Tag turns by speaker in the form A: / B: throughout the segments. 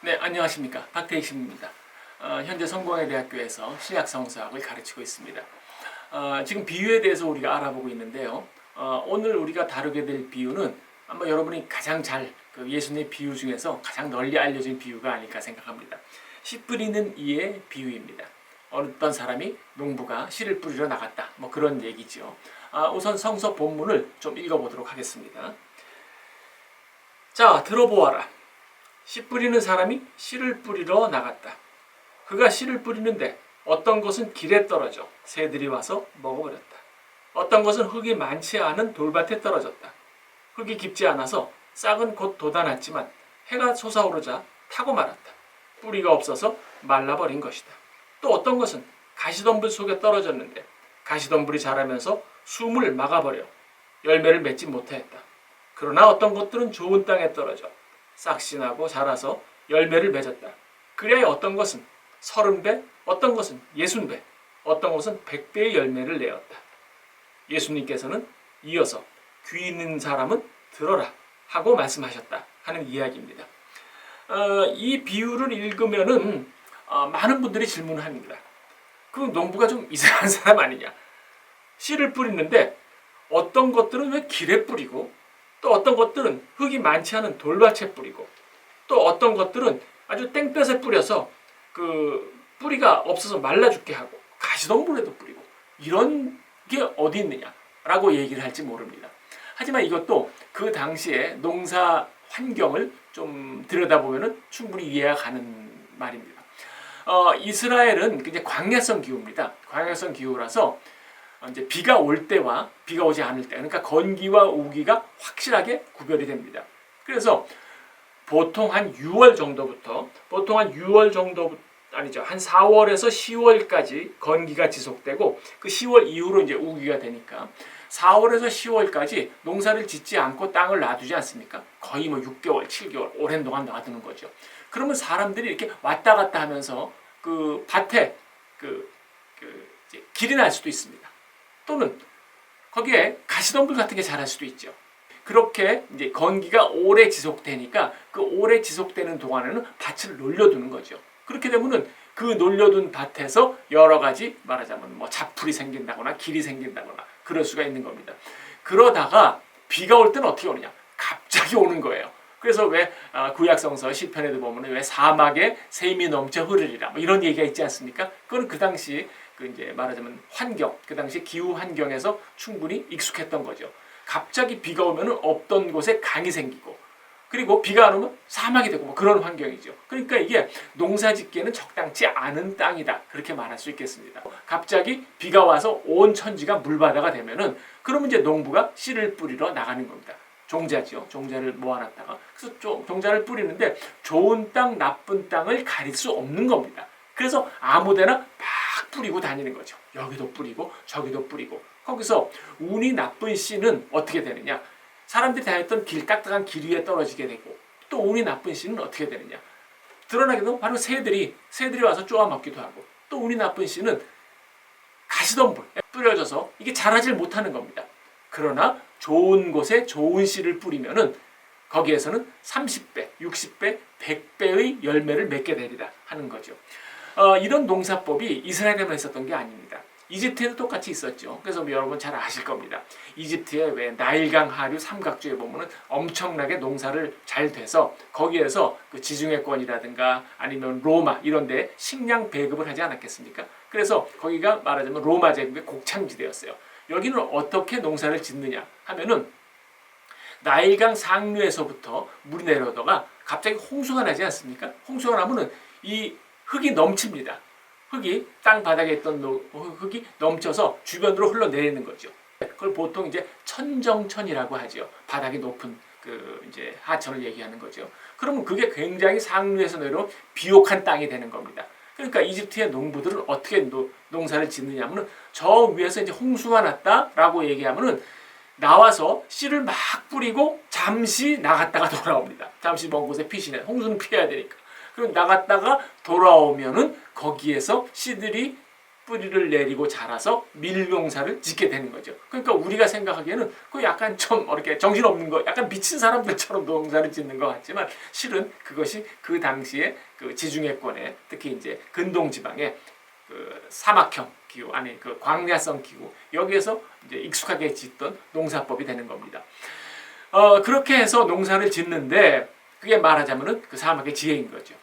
A: 네, 안녕하십니까. 박태익입니다. 현재 성공회대학교에서 신약성서학을 가르치고 있습니다. 지금 비유에 대해서 우리가 알아보고 있는데요. 오늘 우리가 다루게 될 비유는 아마 여러분이 가장 예수님의 비유 중에서 가장 널리 알려진 비유가 아닐까 생각합니다. 씨 뿌리는 이의 비유입니다. 어떤 사람이 농부가 씨를 뿌리러 나갔다. 뭐 그런 얘기죠. 우선 성서 본문을 좀 읽어보도록 하겠습니다. 자, 들어보아라. 씨 뿌리는 사람이 씨를 뿌리러 나갔다. 그가 씨를 뿌리는데 어떤 것은 길에 떨어져 새들이 와서 먹어버렸다. 어떤 것은 흙이 많지 않은 돌밭에 떨어졌다. 흙이 깊지 않아서 싹은 곧 돋아났지만 해가 솟아오르자 타고 말았다. 뿌리가 없어서 말라버린 것이다. 또 어떤 것은 가시덤불 속에 떨어졌는데 가시덤불이 자라면서 숨을 막아버려 열매를 맺지 못하였다. 그러나 어떤 것들은 좋은 땅에 떨어져 싹신하고 자라서 열매를 맺었다. 그리하여 어떤 것은 30배, 어떤 것은 60배, 어떤 것은 100배의 열매를 내었다. 예수님께서는 이어서 귀 있는 사람은 들어라 하고 말씀하셨다 하는 이야기입니다. 이 비유를 읽으면은 많은 분들이 질문을 합니다. 그 농부가 좀 이상한 사람 아니냐? 씨를 뿌리는데 어떤 것들은 왜 길에 뿌리고 또 어떤 것들은 흙이 많지 않은 돌밭에 뿌리고 또 어떤 것들은 아주 땡볕에 뿌려서 그 뿌리가 없어서 말라 죽게 하고 가시덤불에도 뿌리고 이런 게 어디 있느냐라고 얘기를 할지 모릅니다. 하지만 이것도 그 당시에 농사 환경을 좀 들여다보면 충분히 이해가 가는 말입니다. 이스라엘은 이제 광야성 기후입니다. 광야성 기후라서 이제 비가 올 때와 비가 오지 않을 때, 그러니까 건기와 우기가 확실하게 구별이 됩니다. 그래서 보통 한 6월 정도부터, 아니죠, 한 4월에서 10월까지 건기가 지속되고 그 10월 이후로 이제 우기가 되니까 4월에서 10월까지 농사를 짓지 않고 땅을 놔두지 않습니까? 거의 뭐 6개월, 7개월 오랜 동안 놔두는 거죠. 그러면 사람들이 이렇게 왔다 갔다 하면서 그 밭에 이제 길이 날 수도 있습니다. 또는 거기에 가시덤불 같은 게 자랄 수도 있죠. 그렇게 이제 건기가 오래 지속되니까 그 오래 지속되는 동안에는 밭을 놀려두는 거죠. 그렇게 되면은 그 놀려둔 밭에서 여러 가지 말하자면 뭐 잡풀이 생긴다거나 길이 생긴다거나 그럴 수가 있는 겁니다. 그러다가 비가 올 때는 어떻게 오느냐? 갑자기 오는 거예요. 그래서 왜 구약성서 시편에도 보면 왜 사막에 샘이 넘쳐 흐르리라 뭐 이런 얘기가 있지 않습니까? 그건 그 당시 그 이제 말하자면 환경, 그 당시 기후 환경에서 충분히 익숙했던 거죠. 갑자기 비가 오면은 없던 곳에 강이 생기고, 그리고 비가 안 오면 사막이 되고 뭐 그런 환경이죠. 그러니까 이게 농사짓기에는 적당치 않은 땅이다 그렇게 말할 수 있겠습니다. 갑자기 비가 와서 온 천지가 물바다가 되면은 그러면 이제 농부가 씨를 뿌리러 나가는 겁니다. 종자죠. 종자를 모아놨다가 그래서 종자를 뿌리는데 좋은 땅, 나쁜 땅을 가릴 수 없는 겁니다. 그래서 아무데나 막 뿌리고 다니는 거죠. 여기도 뿌리고 저기도 뿌리고. 거기서 운이 나쁜 씨는 어떻게 되느냐? 사람들이 다녔던 딱딱한 길 위에 떨어지게 되고, 또 운이 나쁜 씨는 어떻게 되느냐? 드러나게 되면 바로 새들이 와서 쪼아 먹기도 하고, 또 운이 나쁜 씨는 가시덤불에 뿌려져서 이게 자라질 못하는 겁니다. 그러나 좋은 곳에 좋은 씨를 뿌리면은 거기에서는 30배, 60배, 100배의 열매를 맺게 되리라 하는 거죠. 이런 농사법이 이스라엘에만 있었던 게 아닙니다. 이집트에도 똑같이 있었죠. 그래서 여러분 잘 아실 겁니다. 이집트의 왜 나일강 하류 삼각주에 보면은 엄청나게 농사를 잘 돼서 거기에서 그 지중해권이라든가 아니면 로마 이런데 식량 배급을 하지 않았겠습니까? 그래서 거기가 말하자면 로마 제국의 곡창지대였어요. 여기는 어떻게 농사를 짓느냐 하면은 나일강 상류에서부터 물이 내려오다가 갑자기 홍수가 나지 않습니까? 홍수가 나면은 이 흙이 넘칩니다. 흙이 땅 바닥에 있던 흙이 넘쳐서 주변으로 흘러내리는 거죠. 그걸 보통 이제 천정천이라고 하죠. 바닥이 높은 그 이제 하천을 얘기하는 거죠. 그러면 그게 굉장히 상류에서 내려온 비옥한 땅이 되는 겁니다. 그러니까 이집트의 농부들은 어떻게 농사를 짓느냐면은 저 위에서 이제 홍수가 났다라고 얘기하면은 나와서 씨를 막 뿌리고 잠시 나갔다가 돌아옵니다. 잠시 먼 곳에 피신해. 홍수는 피해야 되니까. 그럼 나갔다가 돌아오면은 거기에서 씨들이 뿌리를 내리고 자라서 밀농사를 짓게 되는 거죠. 그러니까 우리가 생각하기에는 그 약간 좀 이렇게 정신없는 거, 약간 미친 사람들처럼 농사를 짓는 것 같지만 실은 그것이 그 당시에 그 지중해권에 특히 이제 근동 지방에 그 사막형 기후 아니 그 광야성 기후 여기에서 이제 익숙하게 짓던 농사법이 되는 겁니다. 그렇게 해서 농사를 짓는데 그게 말하자면은 그 사막의 지혜인 거죠.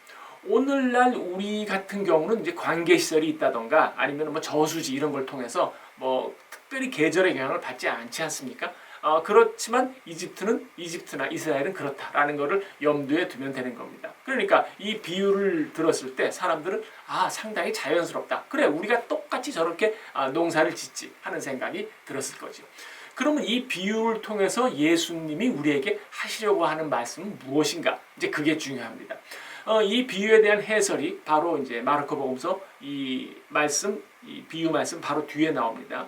A: 오늘날 우리 같은 경우는 이제 관계 시설이 있다던가 아니면 뭐 저수지 이런 걸 통해서 뭐 특별히 계절의 영향을 받지 않지 않습니까? 그렇지만 이집트나 이스라엘은 그렇다라는 것을 염두에 두면 되는 겁니다. 그러니까 이 비유를 들었을 때 사람들은 상당히 자연스럽다. 그래 우리가 똑같이 저렇게 농사를 짓지 하는 생각이 들었을 거죠. 그러면 이 비유를 통해서 예수님이 우리에게 하시려고 하는 말씀은 무엇인가? 이제 그게 중요합니다. 이 비유에 대한 해설이 바로 이제 마르코복음서 이 비유 말씀 바로 뒤에 나옵니다.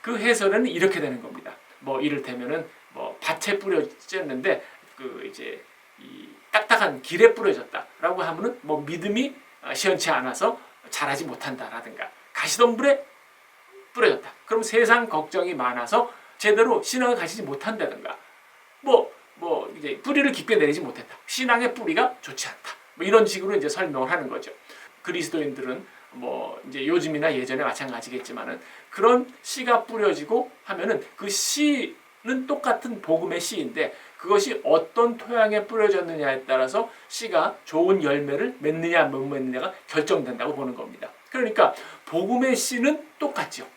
A: 그 해설은 이렇게 되는 겁니다. 뭐 이를테면은 뭐 밭에 뿌려졌는데 그 이제 이 딱딱한 길에 뿌려졌다라고 하면은 뭐 믿음이 시원치 않아서 자라지 못한다라든가 가시덤불에 뿌려졌다. 그럼 세상 걱정이 많아서 제대로 신앙을 가지지 못한다든가 뭐 이제 뿌리를 깊게 내리지 못했다. 신앙의 뿌리가 좋지 않다. 뭐 이런 식으로 이제 설명을 하는 거죠. 그리스도인들은 뭐 이제 요즘이나 예전에 마찬가지겠지만은 그런 씨가 뿌려지고 하면은 그 씨는 똑같은 복음의 씨인데 그것이 어떤 토양에 뿌려졌느냐에 따라서 씨가 좋은 열매를 맺느냐 못 맺느냐가 결정된다고 보는 겁니다. 그러니까 복음의 씨는 똑같죠.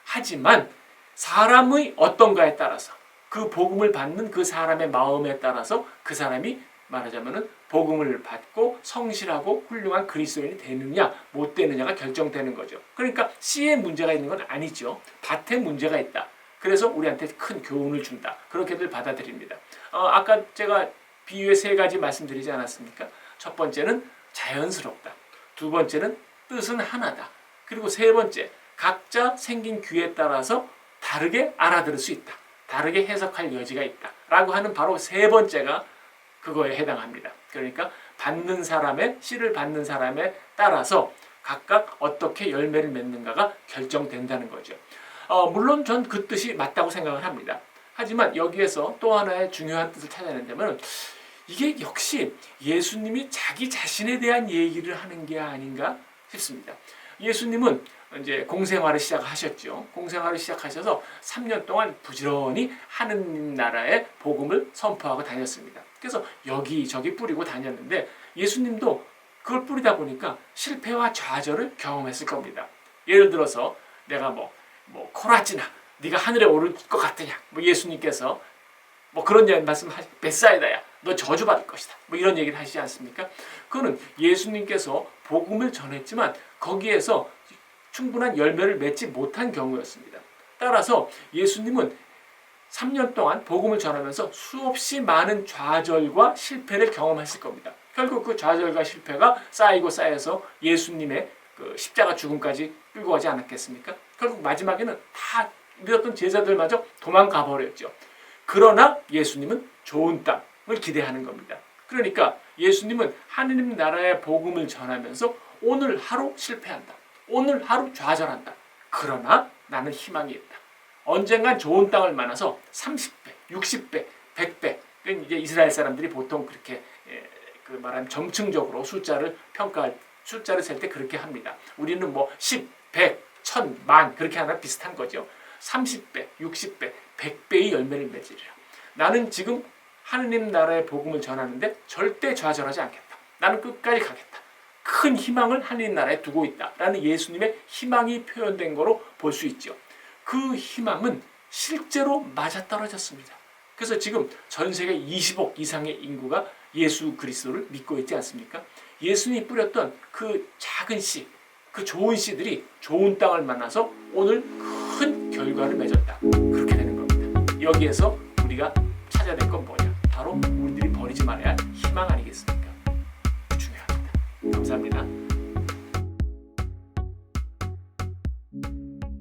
A: 하지만 사람의 어떤가에 따라서 그 복음을 받는 그 사람의 마음에 따라서 그 사람이 말하자면은 복음을 받고 성실하고 훌륭한 그리스도인이 되느냐 못 되느냐가 결정되는 거죠. 그러니까 씨에 문제가 있는 건 아니죠. 밭에 문제가 있다. 그래서 우리한테 큰 교훈을 준다. 그렇게들 받아들입니다. 아까 제가 비유의 3가지 말씀드리지 않았습니까? 첫 번째는 자연스럽다. 두 번째는 뜻은 하나다. 그리고 세 번째 각자 생긴 귀에 따라서 다르게 알아들을 수 있다. 다르게 해석할 여지가 있다. 라고 하는 바로 세 번째가 그거에 해당합니다. 그러니까 씨를 받는 사람에 따라서 각각 어떻게 열매를 맺는가가 결정된다는 거죠. 물론 전 그 뜻이 맞다고 생각을 합니다. 하지만 여기에서 또 하나의 중요한 뜻을 찾아낸다면 이게 역시 예수님이 자기 자신에 대한 얘기를 하는 게 아닌가 싶습니다. 예수님은 이제 공생활을 시작하셨죠. 공생활을 시작하셔서 3년 동안 부지런히 하느님 나라의 복음을 선포하고 다녔습니다. 그래서 여기저기 뿌리고 다녔는데 예수님도 그걸 뿌리다 보니까 실패와 좌절을 경험했을 겁니다. 예를 들어서 내가 뭐 코라지나 네가 하늘에 오를 것 같으냐 뭐 예수님께서 뭐 그런 말씀하시 벳사이다야 너 저주받을 것이다 뭐 이런 얘기를 하시지 않습니까? 그거는 예수님께서 복음을 전했지만 거기에서 충분한 열매를 맺지 못한 경우였습니다. 따라서 예수님은 3년 동안 복음을 전하면서 수없이 많은 좌절과 실패를 경험했을 겁니다. 결국 그 좌절과 실패가 쌓여서 예수님의 그 십자가 죽음까지 끌고 가지 않았겠습니까? 결국 마지막에는 다 믿었던 제자들마저 도망가 버렸죠. 그러나 예수님은 좋은 땅을 기대하는 겁니다. 그러니까 예수님은 하느님 나라의 복음을 전하면서 오늘 하루 실패한다. 오늘 하루 좌절한다. 그러나 나는 희망이 있다. 언젠간 좋은 땅을 만나서 30배, 60배, 100배. 이제 이스라엘 사람들이 보통 그렇게 그 말하는 점층적으로 숫자를 셀 때 그렇게 합니다. 우리는 뭐 10, 100, 1000, 만 그렇게 하나 비슷한 거죠. 30배, 60배, 100배의 열매를 맺으리라. 나는 지금 하느님 나라의 복음을 전하는데 절대 좌절하지 않겠다. 나는 끝까지 가겠다. 큰 희망을 하느님 나라에 두고 있다라는 예수님의 희망이 표현된 거로 볼 수 있죠. 그 희망은 실제로 맞아떨어졌습니다. 그래서 지금 전 세계 20억 이상의 인구가 예수 그리스도를 믿고 있지 않습니까? 예수님이 뿌렸던 그 작은 씨, 그 좋은 씨들이 좋은 땅을 만나서 오늘 큰 결과를 맺었다. 그렇게 되는 겁니다. 여기에서 우리가 찾아야 될 건 뭐냐? 바로 우리들이 버리지 말아야 할 희망 아니겠습니까? 중요합니다. 감사합니다.